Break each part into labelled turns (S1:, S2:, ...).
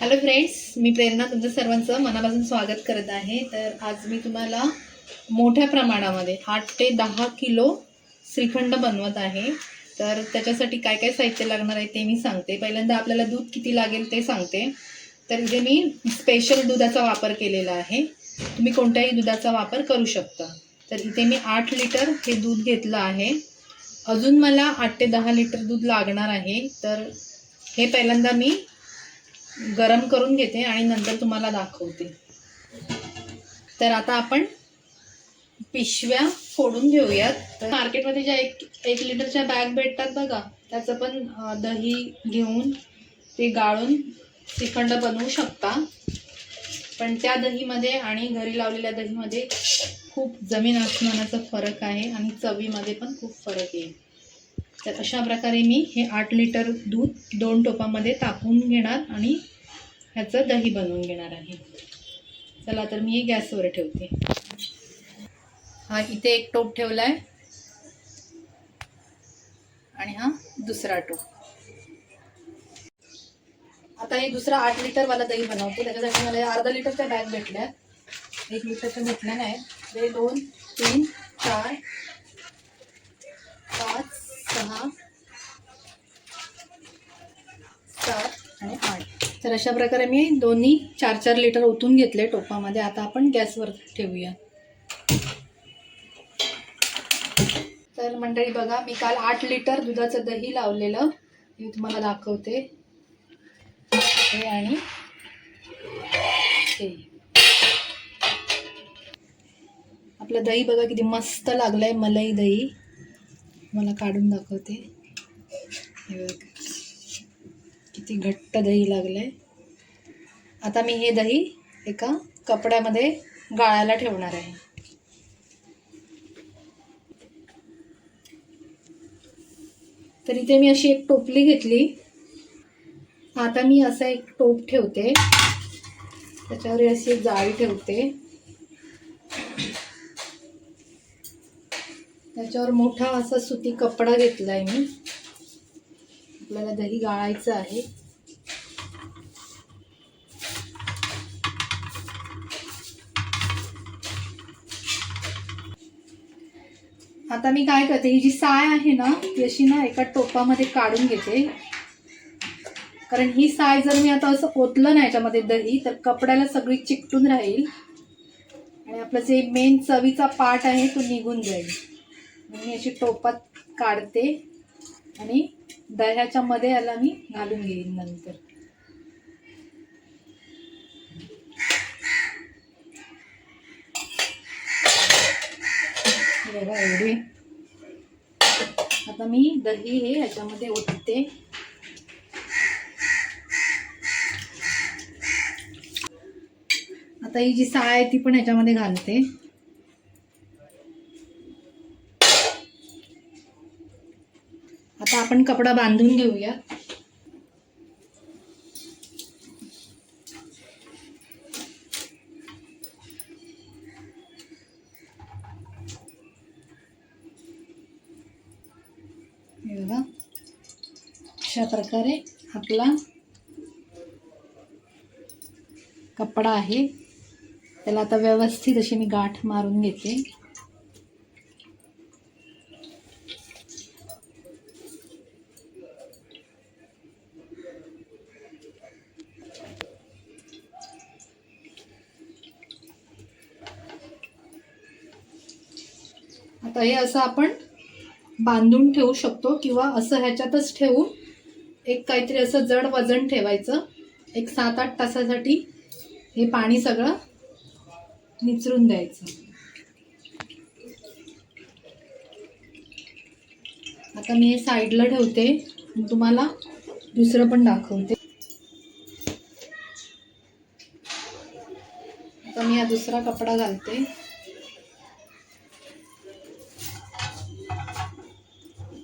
S1: Hello friends, मी प्रेरणा तुमचं सर्वांचं मनापासून स्वागत करत आहे। तर आज मी तुम्हाला मोठ्या प्रमाणामध्ये 8 ते 10 किलो श्रीखंड बनवत आहे। तर त्याच्यासाठी काय काय साहित्य लागणार आहे ते मी सांगते। पहिल्यांदा आपल्याला दूध किती लागेल ते सांगते। तर इथे मी स्पेशल दुधाचा वापर केलेला आहे, तुम्ही कोणत्याही दुधाचा वापर करू शकता। तर इथे मी 8 लिटर हे दूध घेतलं आहे। अजून मला 8 ते 10 लिटर दूध लागणार आहे। तर हे पहिल्यांदा मी गरम करून घेते आणि नंतर तुम्हाला दाखवते। तर आता आपण पिशव्या फोडून घेऊयात। तर मार्केटमध्ये ज्या एक लिटरच्या बॅग भेटतात बघा, त्याचं पण दही घेऊन ते गाळून श्रीखंड बनवू शकता। पण त्या दहीमध्ये आणि घरी लावलेल्या दहीमध्ये खूप जमीन आसमानाचा फरक आहे आणि चवीमध्ये पण खूप फरक आहे। तर अशा प्रकारे मी हे 8 लिटर दूध 2 टोपामध्ये टाकून घेणार आणि ह्याचं दही बनवून घेणार आहे। चला तर मी हे गॅसवर ठेवते। हा इथे एक टोप ठेवलाय आणि हा दुसरा टोप। आता हे दुसरा 8 लिटर वाला दही बनवते। त्याच्यासाठी मला अर्धा लिटरच्या बॅग भेटल्या, 1 लिटरच्या भेटल्या नाही। हे 2 3 4 5 6 7 आणि 8। तर अशा प्रकारे मी दोन्ही 4-4 लिटर ओतून घेतले टोपामध्ये। आता आपण गॅसवर ठेवूया। तर मंडळी बघा, मी काल 8 लिटर दुधाचं दही लावलेलं, मी तुम्हाला दाखवते। हे आणि हे आपलं दही बघा किती मस्त लागलंय, मलाई दही। मला काढून दाखवते, हे बघा किती घट्ट दही लागलंय। आता मी हे दही एका कपड्यामध्ये गाळायला ठेवणार आहे। तर इथे मी अशी एक टोपली घेतली। आता मी असा एक टोप ठेवते, त्याच्यावर अशी एक जाळी ठेवते, त्याच्यावर मोठा असा सुती कपडा घेतलाय मी। आपल्याला दही गाळायचं आहे। आता मी काय करते, ही जी साय आहे ना, ती अशी ना एका टोपामध्ये काढून घेते। कारण ही साय जर मी आता असं ओतलं ना याच्यामध्ये दही, तर कपड्याला सगळी चिकटून राहील आणि आपलं जे मेन चवीचा पार्ट आहे तो निघून जाईल। मी अशी टोपात काढते आणि दह्याच्या मध्ये याला मी घालून घेईन नंतर। बघा एवढी। आता मी दही हे ह्याच्यामध्ये ओतते। आता ही जी साय आहे ती पण ह्याच्यामध्ये घालते। आता आपण कपडा बांधून घेऊया। हे बघा अशा प्रकारे आपला कपडा आहे, त्याला आता व्यवस्थित अशी मी गाठ मारून घेते। आता हे असं आपण बांधून ठेवू शकतो किंवा असं ह्याच्यातच ठेवून एक काहीतरी असं जड वजन ठेवायचं। एक 7-8 तासासाठी हे पाणी सगळं निचरून द्यायचं। आता मी हे साईडला ठेवते आणि तुम्हाला दुसरं पण दाखवते। आता मी हा दुसरा कपडा घालते।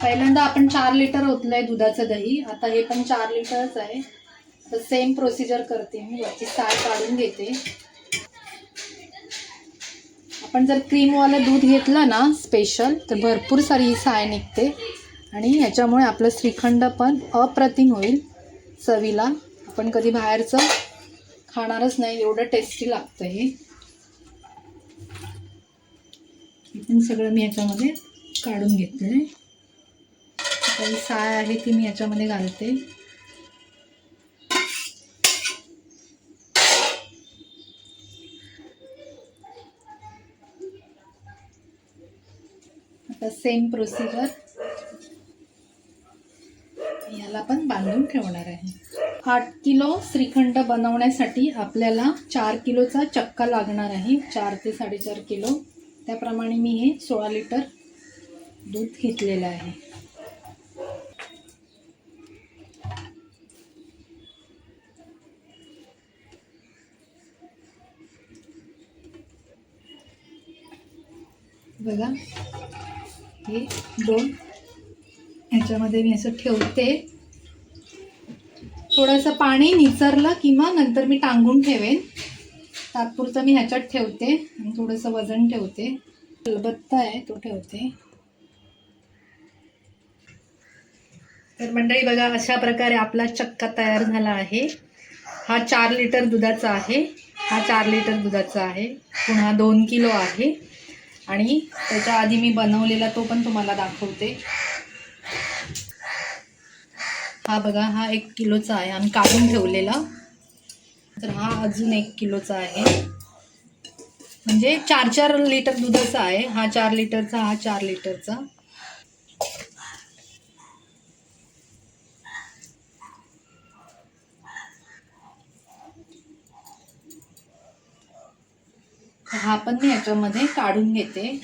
S1: पहिल्यांदा आपण 4 लिटर ओतलंय दुधाचं दही, आता हे पण 4 लिटरच आहे। तर सेम प्रोसिजर करते मी, वरची साय काढून घेते। आपण जर क्रीमवालं दूध घेतलं ना स्पेशल, तर भरपूर सारी साय निघते आणि ह्याच्यामुळे आपलं श्रीखंड पण अप्रतिम होईल चवीला। आपण कधी बाहेरचं खाणारच नाही एवढं टेस्टी लागतं हे. पण सगळं मी याच्यामध्ये काढून घेतलंय. काही साय आहे ती मी याच्यामध्ये घालते. आता सेम प्रोसिजर याला पण बांधून ठेवणार आहे. 8 किलो श्रीखंड बनवण्यासाठी आपल्याला 4 किलोचा चक्का लागणार आहे. 4 ते 4.5 किलो. त्याप्रमाणे मी हे 16 लिटर दूध घेतलेलं आहे. बघा हे 2 ह्याच्यामध्ये मी असं ठेवते. थोडंसं पाणी निचरलं की मग नंतर मी टांगून ठेवेन. तात्पुरतं मी ह्याच्यात ठेवते आणि थोडंसं वजन ठेवते. खलबत्ता आहे तो ठेवते. तर मंडळी बघा अशा प्रकारे आपला चक्का तयार झाला आहे. हा 4 लिटर दुधाचा आहे. हा 4 लिटर दुधाचा आहे. पुन्हा 2 किलो आहे. आणि त्याच्या आधी मी बनवलेला तो पण तुम्हाला दाखवते. हा बघा हा 1 किलोचा आहे आम्ही काढून ठेवलेला. तर हा अजून 1 किलोचा आहे. म्हणजे 4 लिटर दुधाचा आहे. हा 4 लिटरचा, हा 4 लिटरचा. हा पण मी याच्यामध्ये काढून घेते.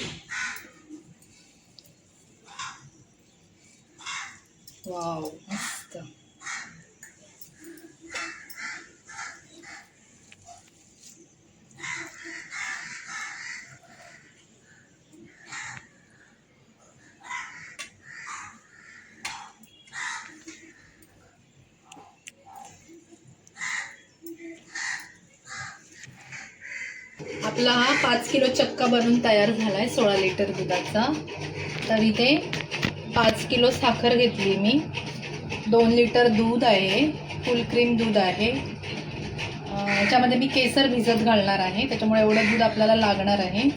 S1: वाव मस्त. आपला हा 5 किलो चक्का बनून तयार झालाय 16 लिटर दुधाचा. तर इथे 5 किलो साखर घेतली मी. 2 लिटर दूध आहे. फुल क्रीम दूध आहे. याच्यामध्ये मी केसर भिजत घालणार आहे. त्याच्यामुळे एवढं दूध आपल्याला लागणार आहे.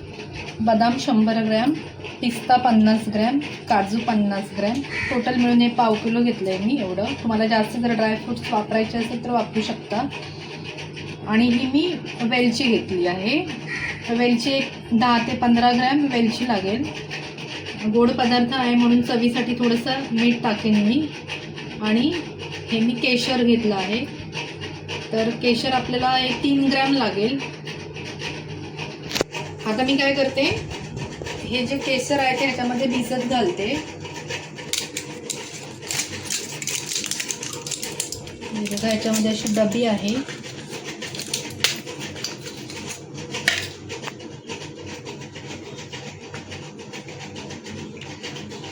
S1: बदाम 100 ग्रॅम, पिस्ता 50 ग्रॅम, काजू 50 ग्रॅम. टोटल मिळून हे पाव किलो घेतलं आहे मी एवढं. तुम्हाला जास्त जर ड्रायफ्रूट्स वापरायचे असेल तर वापरू शकता. आणि ही मी वेलची घेतली आहे. वेलची एक 10 ते 15 ग्रॅम वेलची लागेल. गोड पदार्थ आहे म्हणून चवीसाठी थोडंसं मीठ टाकेन मी. आणि हे मी केशर घेतलं आहे. तर केशर आपल्याला एक 3 ग्रॅम लागेल. आता मी काय करते, हे जे केशर आहे ते ह्याच्यामध्ये भिजत घालते. बघा ह्याच्यामध्ये अशी डबी आहे.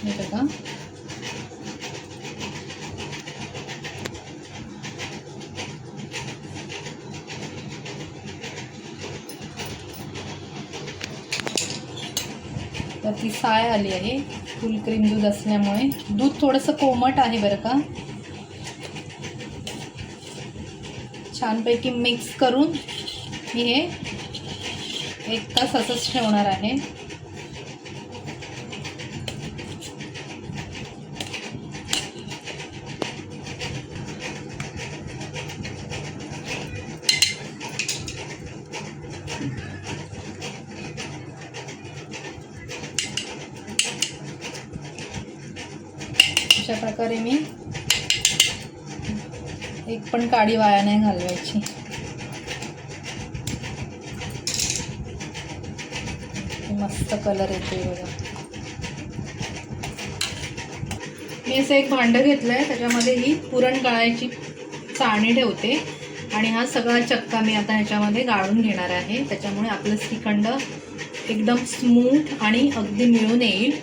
S1: बघा तर ती साय आली आहे फुल क्रीम दूध असल्यामुळे. दूध थोडंसं कोमट आहे बरं का. छानपैकी मिक्स करून मी हे 1 तास असंच ठेवणार आहे. अशा प्रकारे मी एक पण काडी वाया नाही घालवायची. मस्त कलर येते बघा. मी असं एक भांडं घेतलंय त्याच्यामध्ये ही पुरण गाळायची चाळणी ठेवते. आणि हा सगळा चक्का मी आता ह्याच्यामध्ये गाळून घेणार आहे. त्याच्यामुळे आपलं श्रीखंड एकदम स्मूथ आणि अगदी मिळून येईल.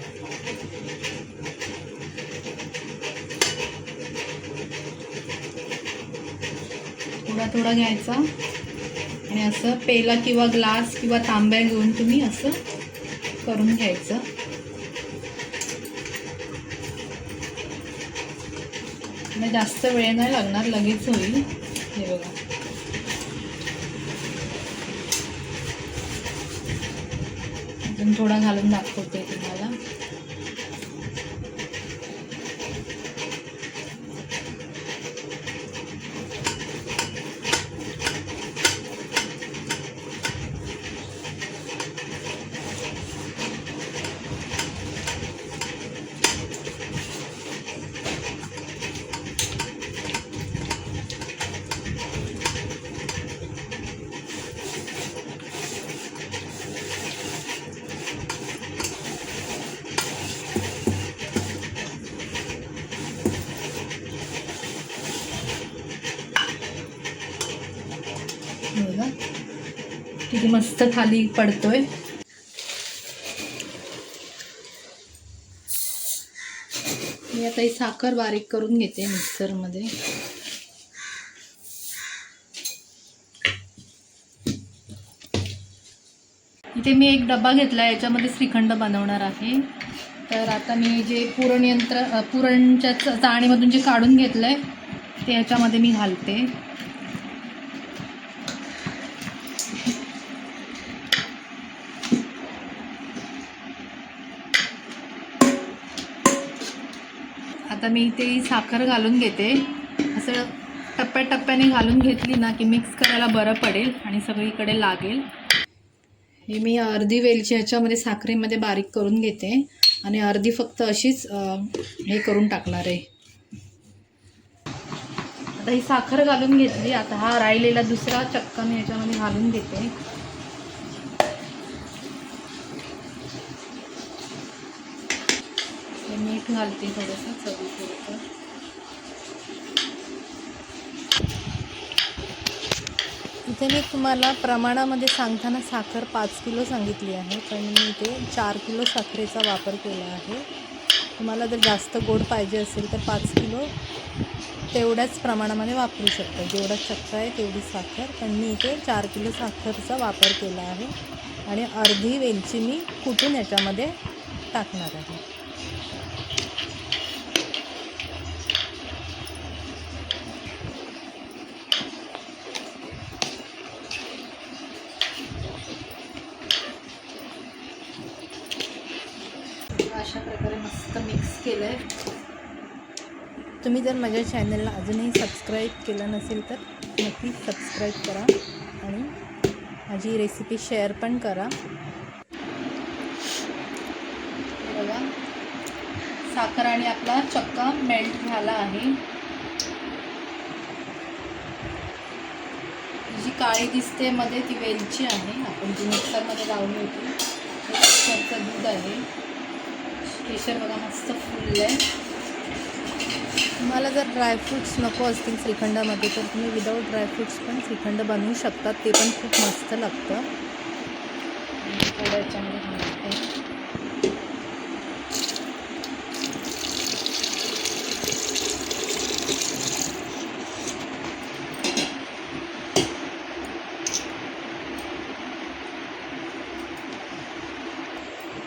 S1: थोडा थोडा घ्यायचा आणि असं पेला किंवा ग्लास किंवा तांब्या घेऊन तुम्ही असं करून घ्यायचं. जास्त वेळ नाही लागणार, लगेच होईल. हे बघा अजून थोडा घालून दाखवते तुम्हाला. बघा किती मस्त खाली पडतोय. मी आता ही साखर बारीक करून घेते मिक्सरमध्ये. इथे मी एक डबा घेतला, याच्यामध्ये श्रीखंड बनवणार आहे. तर आता मी जे पुरणच्या चाळणीमधून जे काढून घेतलंय ते ह्याच्यामध्ये मी घालते. आता मी इथे साखर घालून घेते. असं टप्प्याटप्प्याने घालून घेतली ना की मिक्स करायला बरं पडेल आणि सगळीकडे लागेल. हे मी अर्धी वेलची ह्याच्यामध्ये साखरेमध्ये बारीक करून घेते आणि अर्धी फक्त अशीच हे करून टाकणार आहे. आता ही साखर घालून घेतली. आता हा राहिलेला दुसरा चक्का मी ह्याच्यामध्ये घालून घेते. मीठ घालते थोडंसं चवीपुरतं. इथे मी तुम्हाला प्रमाणामध्ये सांगताना साखर 5 किलो सांगितली आहे, पण मी इथे 4 किलो साखरेचा वापर केला आहे. तुम्हाला जर जास्त गोड पाहिजे असेल तर 5 किलो तेवढ्याच प्रमाणामध्ये वापरू शकता. जेवढा चक्का आहे तेवढी साखर, पण मी इथे 4 किलो साखरेचा वापर केला आहे आणि अर्धी वेलची मी कुटून याच्यामध्ये टाकणार आहे. अशा प्रकारे मस्त मिक्स केलं आहे. तुम्ही जर माझ्या चॅनलला अजूनही सबस्क्राईब केलं नसेल तर नक्की सबस्क्राईब करा आणि माझी रेसिपी शेअर पण करा. बघा साखर आणि आपला चक्का मेल्ट झाला आहे. जी काळी दिसते मध्ये ती वेलची आहे, आपण जी मिक्सरमध्ये लावली होती. केशरचं दूध आहे. केशर बघा मस्त फुललं आहे. तुम्हाला जर ड्रायफ्रूट्स नको असतील श्रीखंडामध्ये तर तुम्ही विदाऊट ड्रायफ्रूट्स पण श्रीखंड बनवू शकतात, ते पण खूप मस्त लागतं. थोडं याच्यामध्ये घालते.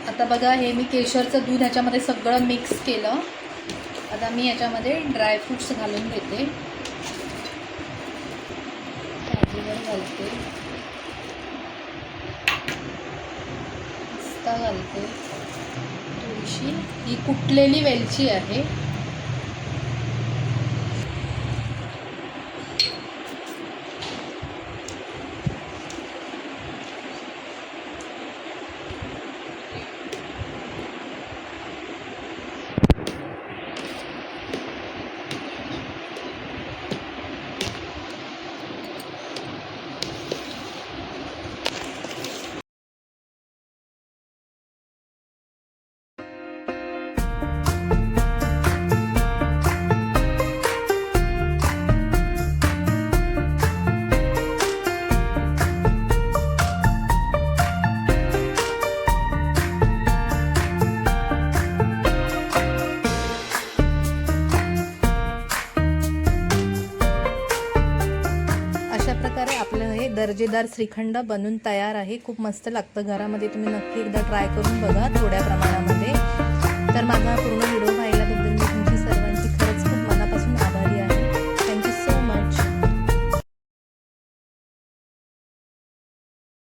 S1: आता बघा हे मी केशरचं दूध ह्याच्यामध्ये सगळं मिक्स केलं. आता मी याच्यामध्ये ड्रायफ्रूट्स घालून घेते. काजूवर घालते, पिस्ता घालते, थोडीशी ही कुटलेली वेलची आहे. दर्जेदार श्रीखंड बनून तयार आहे. खूप मस्त लागतं. घरामध्ये तुम्ही नक्की एकदा ट्राय करून बघा थोड्या प्रमाणामध्ये. तर माझा पूर्ण व्हिडिओ